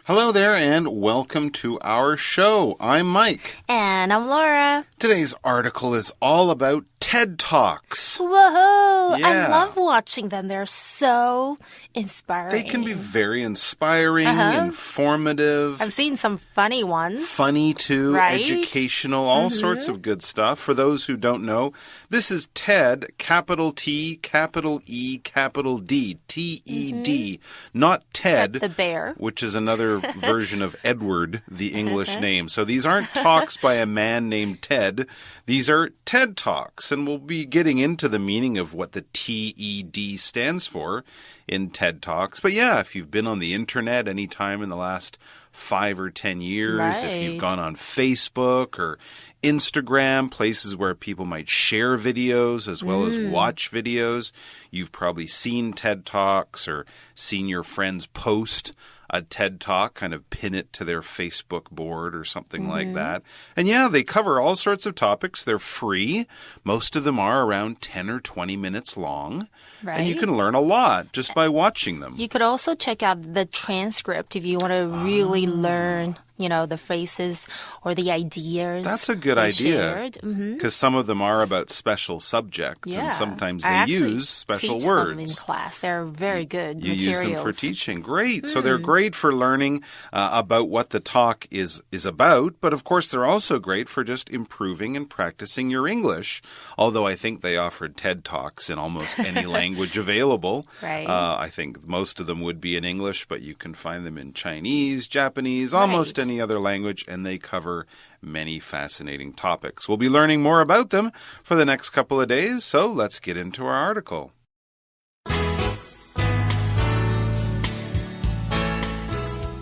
Hello there and welcome to our show. I'm Mike. And I'm Laura. Today's article is all about TED Talks. Whoa! Yeah. I love watching them. They're so inspiring. They can be very inspiring, informative. I've seen some funny ones. Funny too, right? Educational, all sorts of good stuff. For those who don't know, this is TED, capital T, capital E, capital D, T-E-D, not Ted, the bear, which is another version of Edward, the English name. So these aren't talks by a man named Ted. These are TED Talks, and we'll be getting into the meaning of what the TED stands for in TED Talks. But yeah, if you've been on the internet any time in the last 5 or 10 years, if you've gone on Facebook or Instagram, places where people might share videos as well as watch videos, you've probably seen TED Talks or seen your friends post a TED Talk, kind of pin it to their Facebook board or something like that. And yeah, they cover all sorts of topics. They're free. Most of them are around 10 or 20 minutes long. Right. And you can learn a lot just by watching them. You could also check out the transcript if you want to really learn, the phrases or the ideas. That's a good idea. Because some of them are about special subjects, and sometimes they use special words. Them in class. They're very good materials. You use them for teaching. Great. So they're great for learning about what the talk is about. But of course, they're also great for just improving and practicing your English. Although I think they offered TED Talks in almost any language available. Right. I think most of them would be in English, but you can find them in Chinese, Japanese, almost any other language, and they cover many fascinating topics. We'll be learning more about them for the next couple of days, so let's get into our article.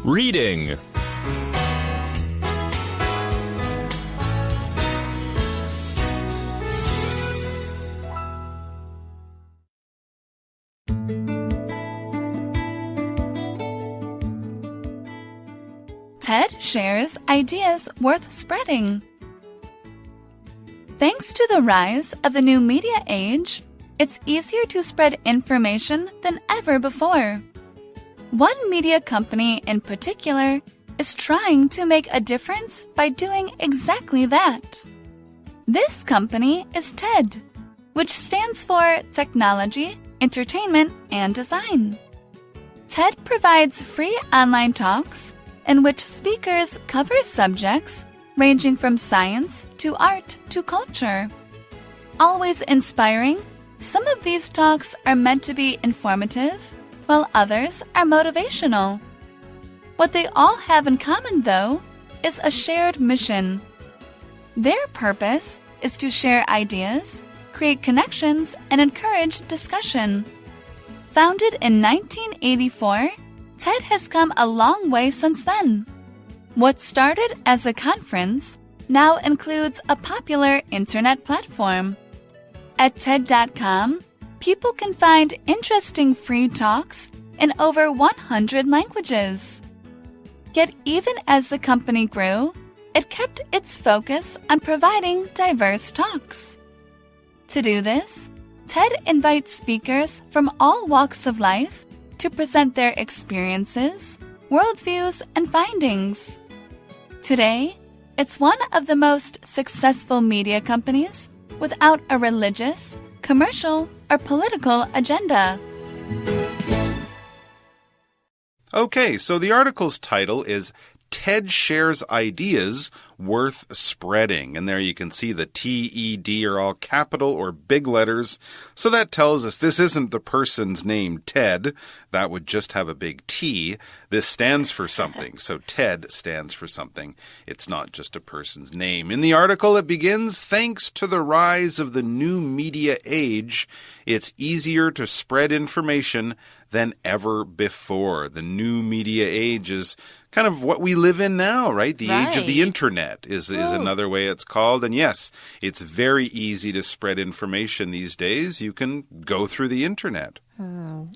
Reading. TED shares ideas worth spreading. Thanks to the rise of the new media age, it's easier to spread information than ever before. One media company in particular is trying to make a difference by doing exactly that. This company is TED, which stands for Technology, Entertainment, and Design. TED provides free online talks in which speakers cover subjects ranging from science to art to culture. Always inspiring, some of these talks are meant to be informative, while others are motivational. What they all have in common, though, is a shared mission. Their purpose is to share ideas, create connections, and encourage discussion. Founded in 1984, TED has come a long way since then. What started as a conference now includes a popular internet platform. At TED.com, people can find interesting free talks in over 100 languages. Yet even as the company grew, it kept its focus on providing diverse talks. To do this, TED invites speakers from all walks of life to present their experiences, worldviews, and findings. Today, it's one of the most successful media companies without a religious, commercial, or political agenda. Okay, so the article's title is TED Shares Ideas Worth Spreading. And there you can see the T-E-D are all capital or big letters. So that tells us this isn't the person's name, Ted. That would just have a big T. This stands for something. So TED stands for something. It's not just a person's name. In the article, it begins, thanks to the rise of the new media age, it's easier to spread information than ever before. The new media age is kind of what we live in now, right? The age of the internet is another way it's called. And yes, it's very easy to spread information these days. You can go through the internet.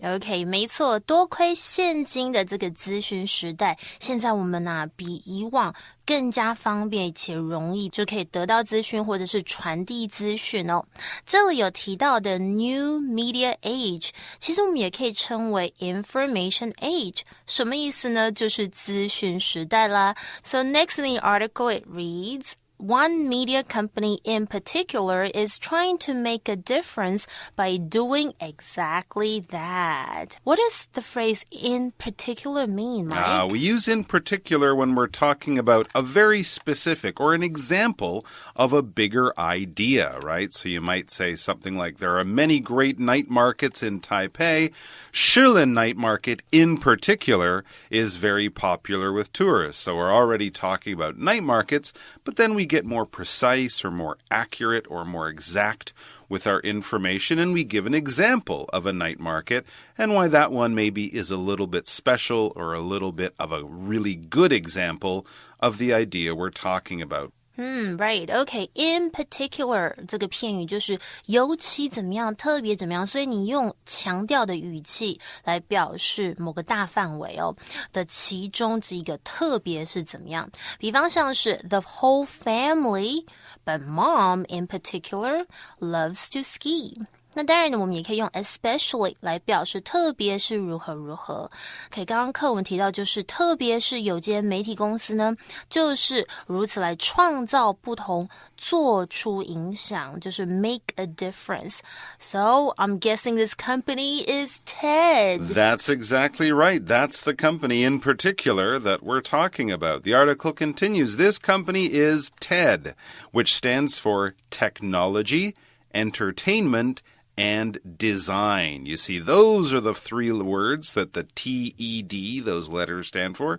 OK， 没错，多亏现今的这个资讯时代，现在我们比以往更加方便且容易就可以得到资讯或者是传递资讯哦。这里有提到的 New Media Age， 其实我们也可以称为 Information Age， 什么意思呢？就是资讯时代啦。So next in the article it reads,One media company in particular is trying to make a difference by doing exactly that. What does the phrase in particular mean, Mike? We use in particular when we're talking about a very specific or an example of a bigger idea, right? So you might say something like, there are many great night markets in Taipei. Shilin Night Market in particular is very popular with tourists. So we're already talking about night markets, but then we get more precise or more accurate or more exact with our information, and we give an example of a night market and why that one maybe is a little bit special or a little bit of a really good example of the idea we're talking about. Right, okay. In particular 这个片语就是尤其怎么样，特别怎么样，所以你用强调的语气来表示某个大范围的其中几个特别是怎么样。比方像是 the whole family, but mom in particular loves to ski.那当然呢，我们也可以用 especially 来表示特别是如何如何。OK， 刚刚课文提到就是特别是有间媒体公司呢，就是如此来创造不同，做出影响，就是 make a difference. So I'm guessing this company is TED. That's exactly right. That's the company in particular that we're talking about. The article continues, this company is TED, which stands for Technology, Entertainment, and design. You see, those are the three words that the TED, those letters stand for.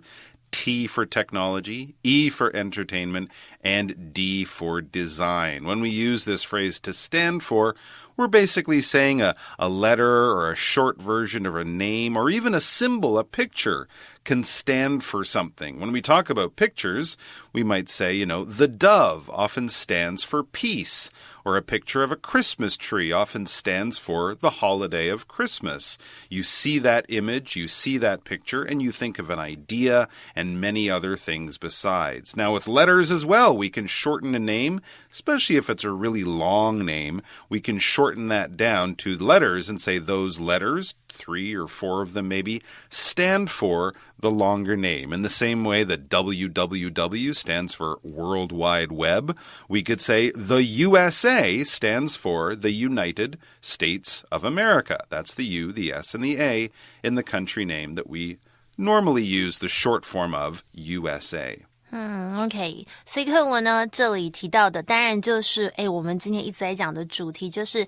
T for technology, E for entertainment, and D for design. When we use this phrase to stand for, we're basically saying a letter or a short version of a name or even a symbol, a picture, can stand for something. When we talk about pictures, we might say, the dove often stands for peace, or a picture of a Christmas tree often stands for the holiday of Christmas. You see that image, you see that picture, and you think of an idea and many other things besides. Now, with letters as well, we can shorten a name, especially if it's a really long name. We can shorten that down to letters and say those letters, 3 or 4 of them maybe, stand for the longer name. In the same way that WWW stands for World Wide Web, we could say the USA stands for the United States of America. That's the U, the S, and the A in the country name that we normally use the short form of USA. OK， 所以课文呢，这里提到的当然就是我们今天一直在讲的主题就是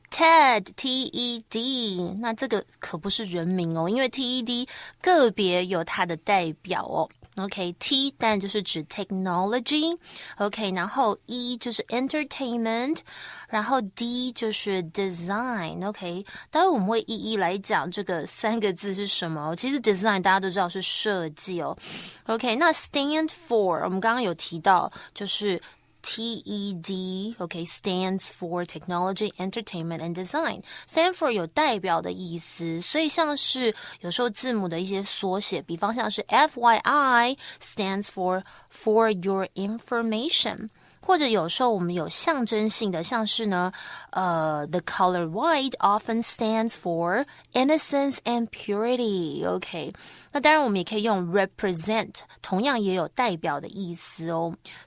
TED, T-E-D， 那这个可不是人名因为 T-E-D 个别有它的代表OK, T 当然就是指 technology, OK, 然后 E 就是 entertainment, 然后 D 就是 design, OK. 待会我们会一一来讲这个3个字是什么其实 design 大家都知道是设计OK, 那 stand for 我们刚刚有提到就是 TED, OK, stands for Technology, Entertainment, and Design. Stand for 有代表的意思，所以像是有时候字母的一些缩写，比方像是 FYI stands for your information。或者有时候我们有象征性的，像是呢the color white often stands for innocence and purity, OK. 那当然我们也可以用 represent, 同样也有代表的意思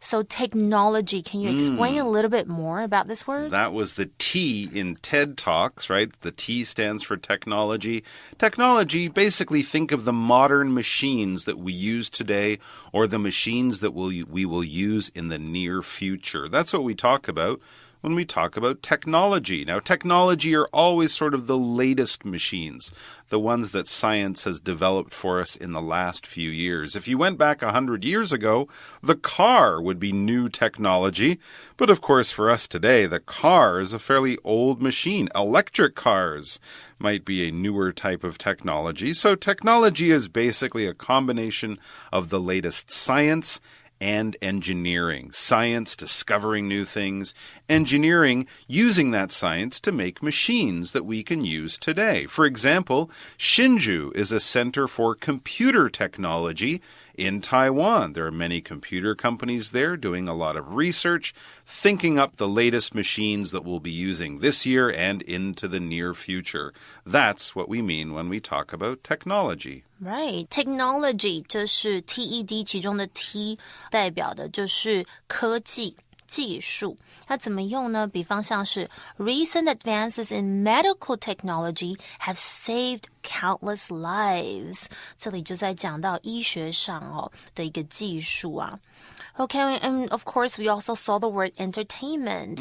So technology, can you explain a little bit more about this word? That was the T in TED Talks, right? The T stands for technology. Technology, basically think of the modern machines that we use today or the machines that we will use in the near future. That's what we talk about when we talk about technology. Now, technology are always sort of the latest machines, the ones that science has developed for us in the last few years. If you went back 100 years ago, the car would be new technology. But of course, for us today, the car is a fairly old machine. Electric cars might be a newer type of technology. So technology is basically a combination of the latest science and engineering. Science, discovering new things. Engineering, using that science to make machines that we can use today. For example, Hsinchu is a center for computer technology in Taiwan. There are many computer companies there doing a lot of research, thinking up the latest machines that we'll be using this year and into the near future. That's what we mean when we talk about technology. Right, technology 就是 TED 其中的 T 代表的就是科技技术，它怎么用呢？比方像是 Recent advances in medical technology have saved countless lives. 这里就在讲到医学上的一个技术啊。Okay, and of course, we also saw the word entertainment.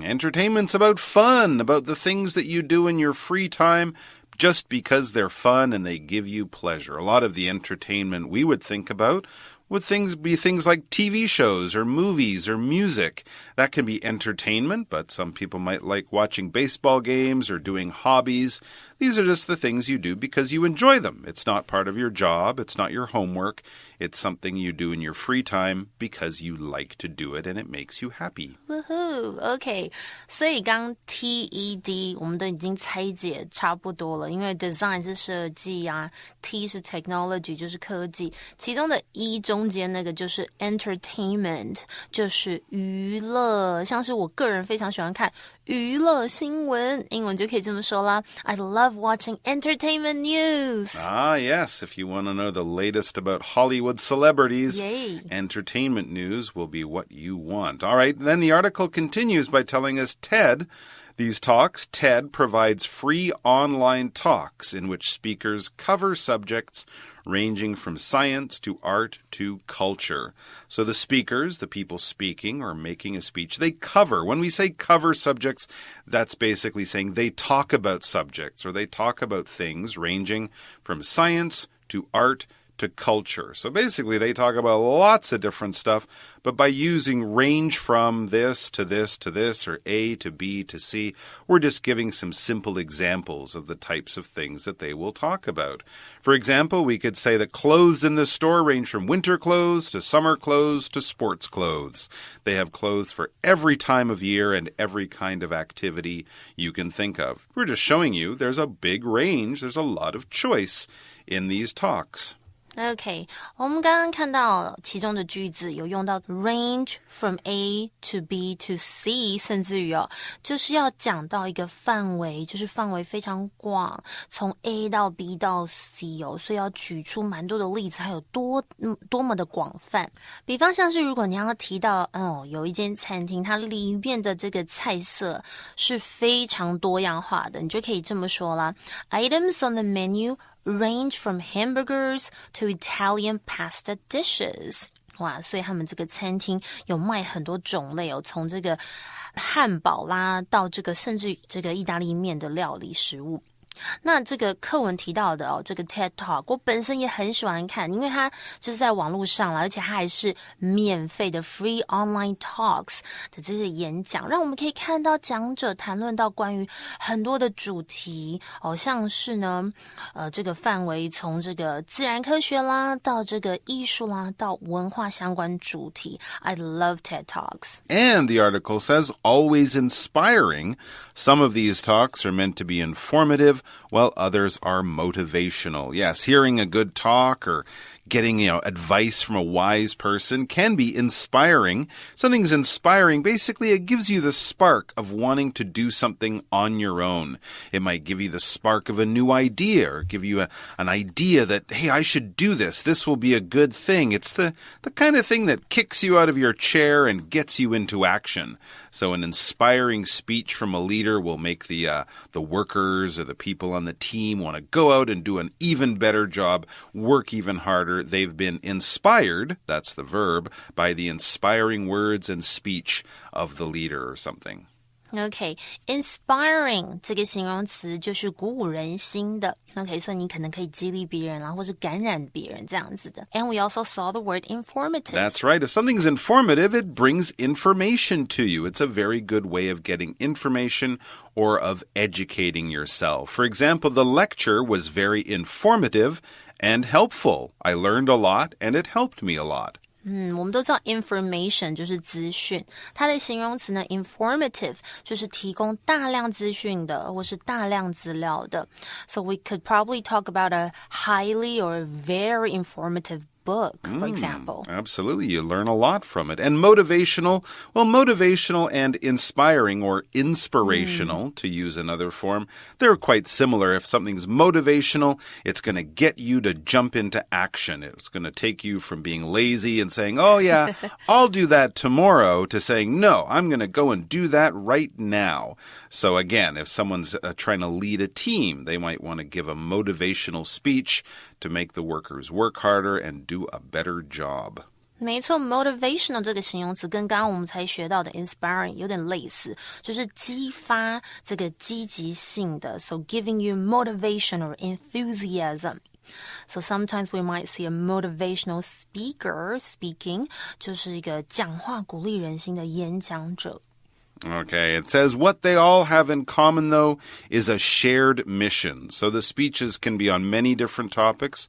Entertainment's about fun, about the things that you do in your free time just because they're fun and they give you pleasure. A lot of the entertainment we would think about would be things like TV shows or movies or music. That can be entertainment, but some people might like watching baseball games or doing hobbies. These are just the things you do because you enjoy them. It's not part of your job. It's not your homework. It's something you do in your free time because you like to do it and it makes you happy. Woohoo! Okay, 所以刚 TED 我们都已经拆解差不多了，因为 design 是设计啊 ，T 是 technology 就是科技，其中的 E 中间那个就是 entertainment 就是娱乐，像是我个人非常喜欢看娱乐新闻，英文就可以这么说啦 I love watching entertainment news. Ah, yes. If you want to know the latest about Hollywood celebrities, Yay. Entertainment news will be what you want. All right, then the article continues by telling us TED provides free online talks in which speakers cover subjects ranging from science to art to culture. So the speakers, the people speaking or making a speech, they cover. When we say cover subjects, that's basically saying they talk about subjects or they talk about things ranging from science to art to culture. So basically they talk about lots of different stuff, but by using range from this to this to this or A to B to C, we're just giving some simple examples of the types of things that they will talk about. For example, we could say that clothes in the store range from winter clothes to summer clothes to sports clothes. They have clothes for every time of year and every kind of activity you can think of. We're just showing you there's a big range, there's a lot of choice in these talks. OK, 我们刚刚看到其中的句子有用到 range from A to B to C， 甚至于就是要讲到一个范围，就是范围非常广，从 A 到 B 到 C 所以要举出蛮多的例子，还有多么的广泛。比方像是如果你要提到有一间餐厅，它里面的这个菜色是非常多样化的，你就可以这么说啦 Items on the menu range from hamburgers to Italian pasta dishes. 哇，所以他们这个餐厅有卖很多种类从这个汉堡啦到这个甚至这个意大利面的料理食物。那这个课文提到的这个 TED Talk 我本身也很喜欢看，因为它就是在网络上了，而且它还是免费的 free online talks 的这些演讲，让我们可以看到讲者谈论到关于很多的主题像是呢这个范围从这个自然科学啦到这个艺术啦到文化相关主题。 I love TED Talks. And the article says always inspiring. Some of these talks are meant to be informative, while others are motivational. Yes, hearing a good talk or getting, advice from a wise person can be inspiring. Something's inspiring. Basically, it gives you the spark of wanting to do something on your own. It might give you the spark of a new idea or give you an idea that, hey, I should do this. This will be a good thing. It's the kind of thing that kicks you out of your chair and gets you into action. So an inspiring speech from a leader will make the workers or the people on the team want to go out and do an even better job, work even harder. They've been inspired, that's the verb, by the inspiring words and speech of the leader or something. OK, inspiring 这个形容词就是鼓舞人心的。OK, 所以你可能可以激励别人啦，或是感染别人这样子的。And we also saw the word informative. That's right. If something's informative, it brings information to you. It's a very good way of getting information or of educating yourself. For example, the lecture was very informative and helpful. I learned a lot and it helped me a lot. 我们都知道 information 就是资讯，它的形容词呢 informative 就是提供大量资讯的或是大量资料的。So we could probably talk about a highly or a very informative book, for example. Absolutely. You learn a lot from it. And motivational, well, motivational and inspiring or inspirational, to use another form, they're quite similar. If something's motivational, it's going to get you to jump into action. It's going to take you from being lazy and saying, oh, yeah, I'll do that tomorrow, to saying, no, I'm going to go and do that right now. So again, if someone's trying to lead a team, they might want to give a motivational speech to make the workers work harder and do a better job. 没错 motivational 这个形容词跟刚刚我们才学到的 inspiring 有点类似，就是激发这个积极性的 So giving you motivation or enthusiasm. So sometimes we might see a motivational speaker speaking, 就是一个讲话鼓励人心的演讲者。Okay, it says what they all have in common, though, is a shared mission. So the speeches can be on many different topics.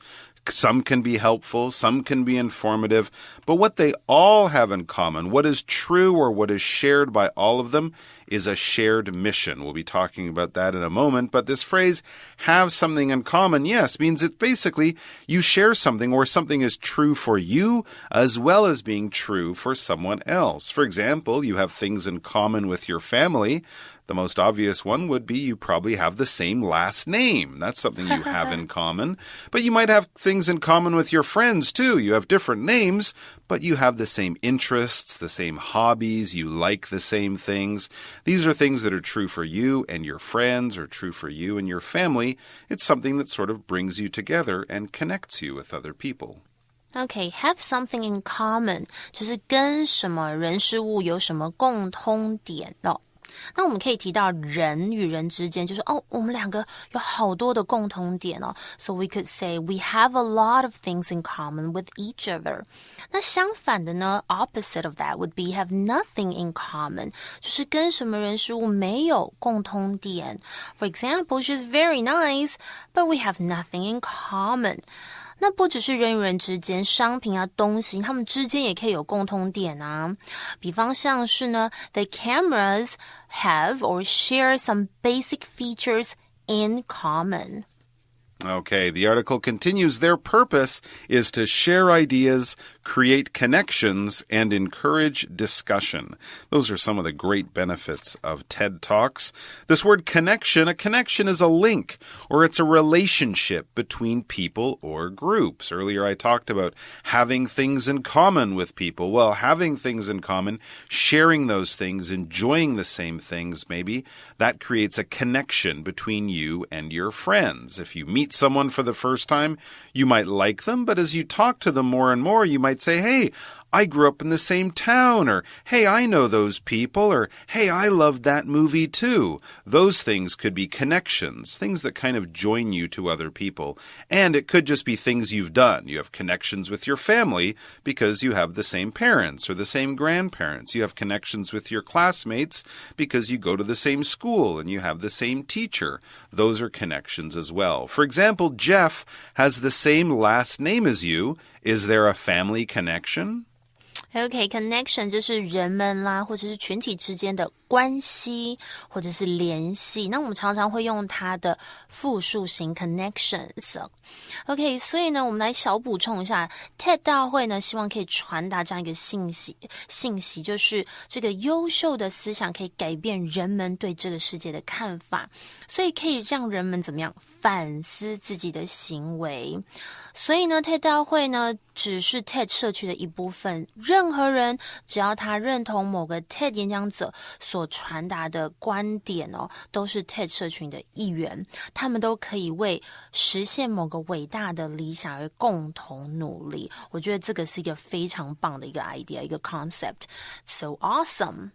Some can be helpful, some can be informative. But what they all have in common, what is true or what is shared by all of them, is a shared mission. We'll be talking about that in a moment. But this phrase, have something in common, yes, means it basically you share something or something is true for you as well as being true for someone else. For example, you have things in common with your family. The most obvious one would be you probably have the same last name. That's something you have in common. But you might have things in common with your friends, too. You have different names, but you have the same interests, the same hobbies. You like the same things. These are things that are true for you and your friends, or true for you and your family. It's something that sort of brings you together and connects you with other people. Okay, have something in common 就是跟什么人事物有什么共通点哦。那我们可以提到人与人之间，就是我们两个有好多的共同点哦。So we could say we have a lot of things in common with each other. 那相反的呢 opposite of that would be have nothing in common. 就是跟什么人事物没有共通点。For example, she's very nice, but we have nothing in common. 那不只是人与人之间，商品啊、东西，它们之间也可以有共通点啊。比方像是呢 the cameras have or share some basic features in common. Okay, the article continues. Their purpose is to share ideas, create connections, and encourage discussion. Those are some of the great benefits of TED Talks. This word connection, a connection is a link, or it's a relationship between people or groups. Earlier I talked about having things in common with people. Well, having things in common, sharing those things, enjoying the same things maybe, that creates a connection between you and your friends. If you meet someone for the first time, you might like them, but as you talk to them more and more, you might say, hey, I grew up in the same town, or hey, I know those people, or hey, I loved that movie too. Those things could be connections, things that kind of join you to other people. And it could just be things you've done. You have connections with your family because you have the same parents or the same grandparents. You have connections with your classmates because you go to the same school and you have the same teacher. Those are connections as well. For example, Jeff has the same last name as you. Is there a family connection? Okay, connection 就是人们啦，或者是群体之间的关系，或者是联系。那我们常常会用它的复数型 connections. OK, 所以呢，我们来小补充一下 TED 大会呢，希望可以传达这样一个信息就是这个优秀的思想可以改变人们对这个世界的看法，所以可以让人们怎么样反思自己的行为。所以呢 TED 大会呢只是 TED 社区的一部分，任何人只要他认同某个 TED 演讲者所传达的观点哦，都是 TED 社群的一员，他们都可以为实现某个伟大的理想而共同努力。我觉得这个是一个非常棒的一个 idea， 一个 concept. So awesome.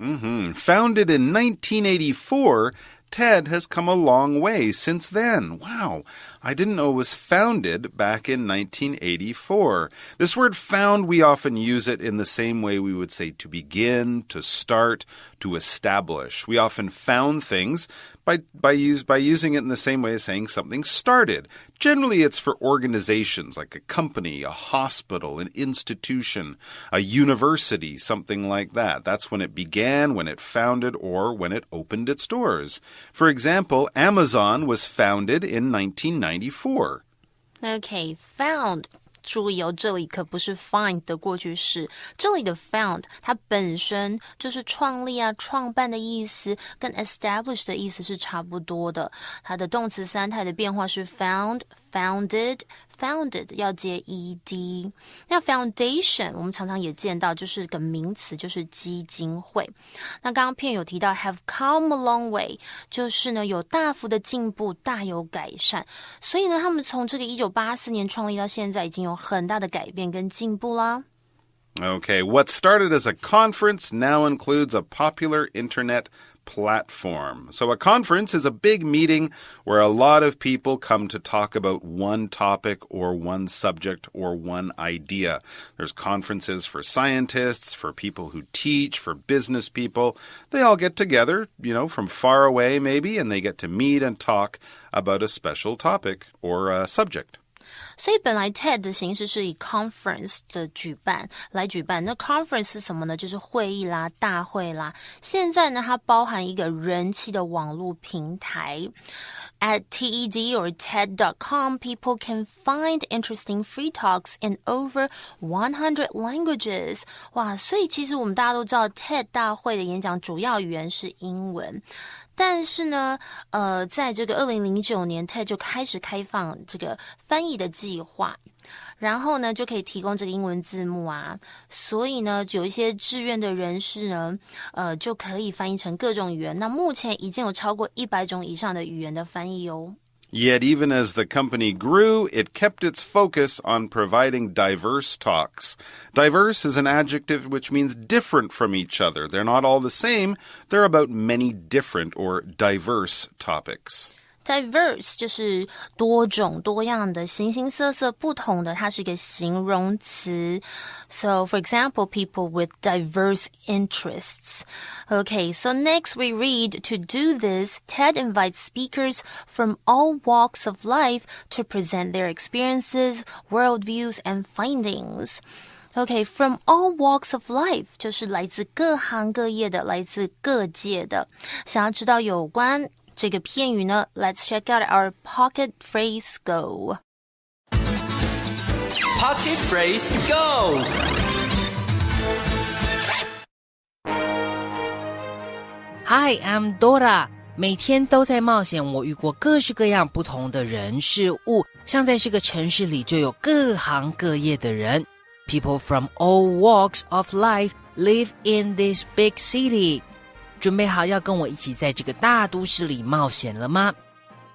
Founded in 1984, TED has come a long way since then. Wow, I didn't know it was founded back in 1984. This word found, we often use it in the same way we would say to begin, to start, to establish. We often found things by using it in the same way as saying something started. Generally, it's for organizations like a company, a hospital, an institution, a university, something like that. That's when it began, when it founded, or when it opened its doors. For example, Amazon was founded in 1994. Okay, found.注意哦，这里可不是 find 的过去式，这里的 found 它本身就是创立啊、创办的意思，跟 establish 的意思是差不多的。它的动词三态的变化是 found、founded、founded 要接 ed。那 foundation 我们常常也见到，就是个名词，就是基金会。那刚刚片有提到 have come a long way， 就是呢有大幅的进步，大有改善。所以呢，他们从这个1984年创立到现在，已经有很大的改变跟进步啦。Okay, what started as a conference now includes a popular internet platform. So a conference is a big meeting where a lot of people come to talk about one topic or one subject or one idea. There's conferences for scientists, for people who teach, for business people. They all get together, from far away maybe, and they get to meet and talk about a special topic or a subject. 所以本来 TED 的形式是以 conference 的来举办，那 conference 是什么呢？就是会议啦、大会啦。现在呢，它包含一个人气的网络平台。At TED or TED.com, people can find interesting free talks in over 100 languages. 哇，所以其实我们大家都知道 TED 大会的演讲主要语言是英文。但是呢，在这个2009年 TED 就开始开放这个翻译的计划，然后呢就可以提供这个英文字幕啊，所以呢有一些志愿的人士呢，就可以翻译成各种语言。那目前已经有超过100种以上的语言的翻译哦。Yet even as the company grew, it kept its focus on providing diverse talks. Diverse is an adjective which means different from each other. They're not all the same. They're about many different or diverse topics. Diverse 就是多种多样的、形形色色不同的，它是一个形容词。So, for example, people with diverse interests. Okay, so next we read, to do this, TED invites speakers from all walks of life to present their experiences, worldviews, and findings. Okay, from all walks of life 就是来自各行各业的，来自各界的。想要知道有关这个片语呢 Let's check out our pocket phrase go. Pocket phrase go! Hi, I'm Dora. 每天都在冒险，我遇过各式各样不同的人事物，像在这个城市里就有各行各业的人。People from all walks of life live in this big city. 准备好要跟我一起在这个大都市里冒险了吗？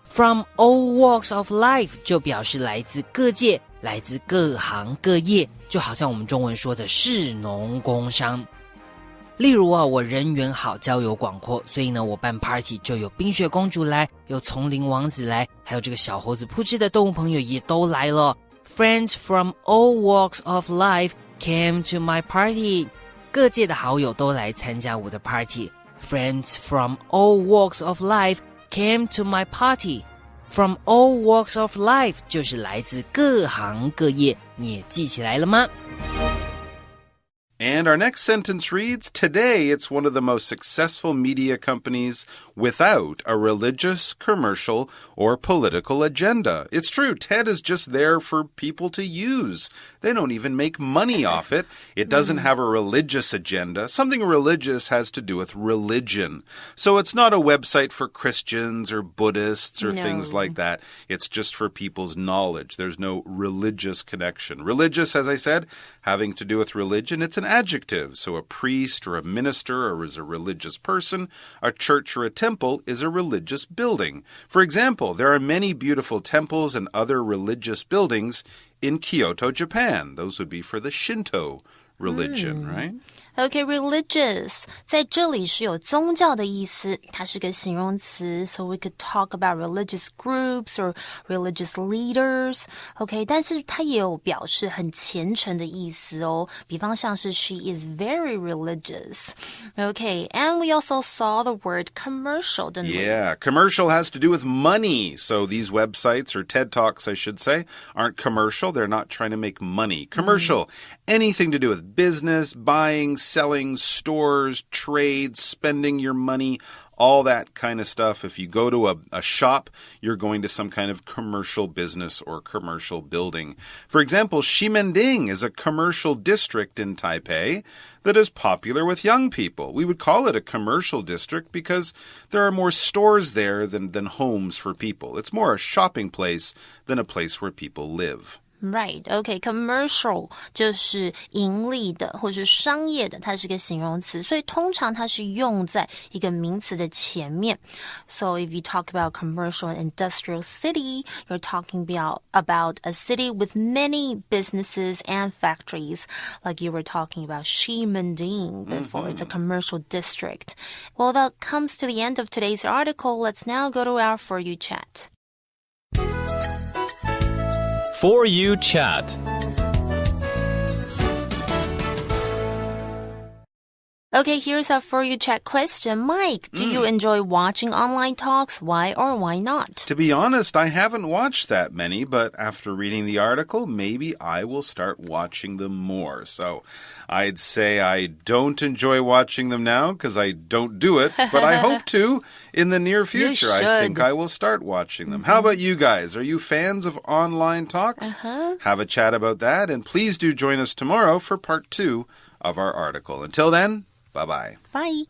From all walks of life 就表示来自各界，来自各行各业，就好像我们中文说的士农工商。例如我人缘好，交友广阔，所以呢我办 party 就有冰雪公主来，有丛林王子来，还有这个小猴子扑哧的动物朋友也都来了。Friends from all walks of life came to my party. 各界的好友都来参加我的 party.Friends from all walks of life came to my party. From all walks of life 就是来自各行各业，你也记起来了吗？ And our next sentence reads, today it's one of the most successful media companies without a religious, commercial, or political agenda. It's true, TED is just there for people to use. They don't even make money off it. It doesn't have a religious agenda. Something religious has to do with religion. So it's not a website for Christians or Buddhists or things like that. It's just for people's knowledge. There's no religious connection. Religious, as I said, having to do with religion, it's an adjective. So a priest or a minister or is a religious person. A church or a temple is a religious building. For example, there are many beautiful temples and other religious buildings in Kyoto, Japan. Those would be for the Shinto religion, right? Okay, religious 在这里是有宗教的意思，它是个形容词 so we could talk about religious groups or religious leaders. Okay, 但是它也有表示很虔诚的意思哦，比方像是 she is very religious. Okay, and we also saw the word commercial, didn't we? Yeah, commercial has to do with money. So these websites, or TED Talks, I should say, aren't commercial. They're not trying to make money. Commercial, anything to do with business, buying, selling, stores, trades, spending your money, all that kind of stuff. If you go to a shop, you're going to some kind of commercial business or commercial building. For example, Ximending is a commercial district in Taipei that is popular with young people. We would call it a commercial district because there are more stores there than homes for people. It's more a shopping place than a place where people live. Right, okay, commercial 就是盈利的或是商业的，它是个形容词，所以通常它是用在一个名词的前面。So if you talk about commercial and industrial city, you're talking about a city with many businesses and factories, like you were talking about Ximending before. It's a commercial district. Well, that comes to the end of today's article. Let's now go to our For You chat. For You chat. Okay, here's our For You chat question. Mike, do you enjoy watching online talks? Why or why not? To be honest, I haven't watched that many, but after reading the article, maybe I will start watching them more. So I'd say I don't enjoy watching them now because I don't do it, but I hope to in the near future. You should. I think I will start watching them. How about you guys? Are you fans of online talks? Have a chat about that, and please do join us tomorrow for part 2 of our article. Until then, bye-bye. Bye.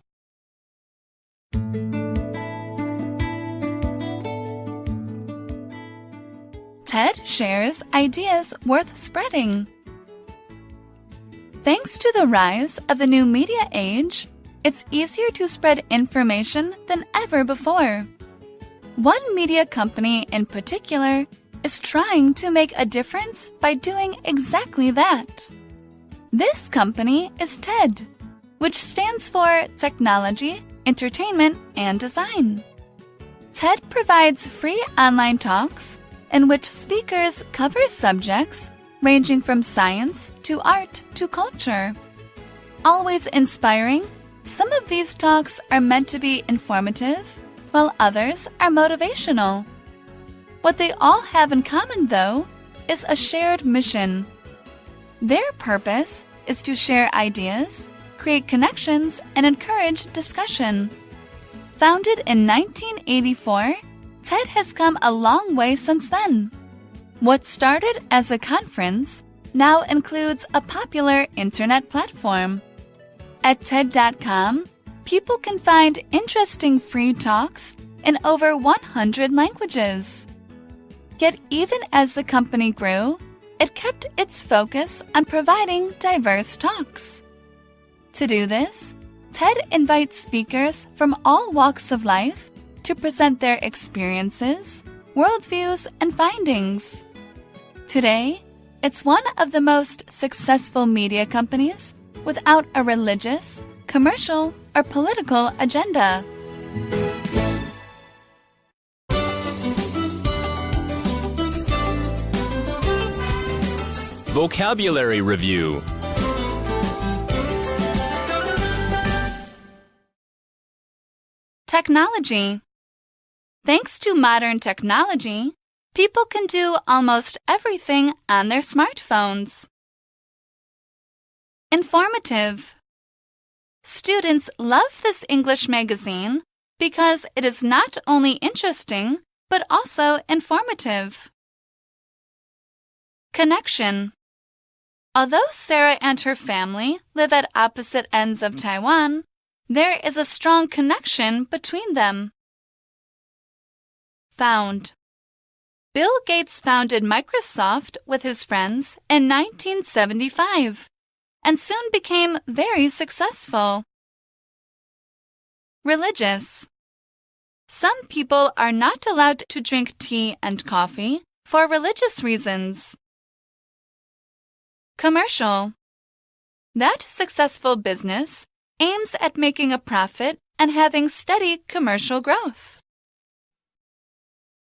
TED shares ideas worth spreading. Thanks to the rise of the new media age, it's easier to spread information than ever before. One media company in particular is trying to make a difference by doing exactly that. This company is TED, which stands for Technology, Entertainment, and Design. TED provides free online talks in which speakers cover subjects ranging from science to art to culture. Always inspiring, some of these talks are meant to be informative, while others are motivational. What they all have in common, though, is a shared mission. Their purpose is to share ideas, create connections, and encourage discussion. Founded in 1984, TED has come a long way since then. What started as a conference now includes a popular internet platform. At TED.com, people can find interesting free talks in over 100 languages. Yet even as the company grew, it kept its focus on providing diverse talks. To do this, TED invites speakers from all walks of life to present their experiences, worldviews, and findings. Today, it's one of the most successful media companies without a religious, commercial, or political agenda. Vocabulary Review. Technology. Thanks to modern technology, people can do almost everything on their smartphones. Informative. Students love this English magazine because it is not only interesting, but also informative. Connection. Although Sarah and her family live at opposite ends of Taiwan, there is a strong connection between them. Found. Bill Gates founded Microsoft with his friends in 1975 and soon became very successful. Religious. Some people are not allowed to drink tea and coffee for religious reasons. Commercial. That successful business aims at making a profit and having steady commercial growth.